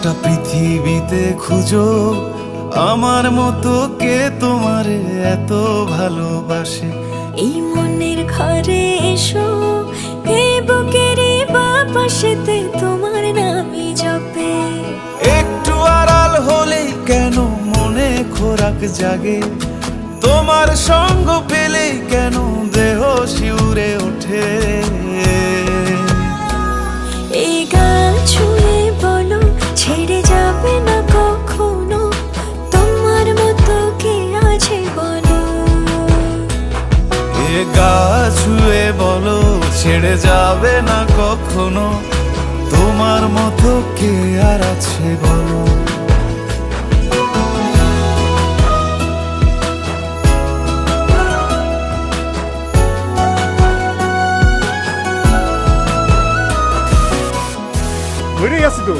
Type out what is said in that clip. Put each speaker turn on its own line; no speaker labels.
গোটা পৃথিবীতে খুঁজো আমার মতো কে তোমারে এত ভালোবাসে।
এই মনের ঘরে এসো, এই বুকের বাপাশেতে তোমার নামই জপে।
একটু আড়াল হলেই কেন মনে খোরাক জাগে, তোমার সঙ্গ পেলেই কেন দেহ শিউরে ওঠে।
এই গান ছুঁয়ে বলো ছেড়ে যাবে না কখনো, তোমার মতো কে আছে বলো।
এ গা ছুঁয়ে বলো ছেড়ে যাবে না কখনো, তোমার মতো কে আর আছে বলো।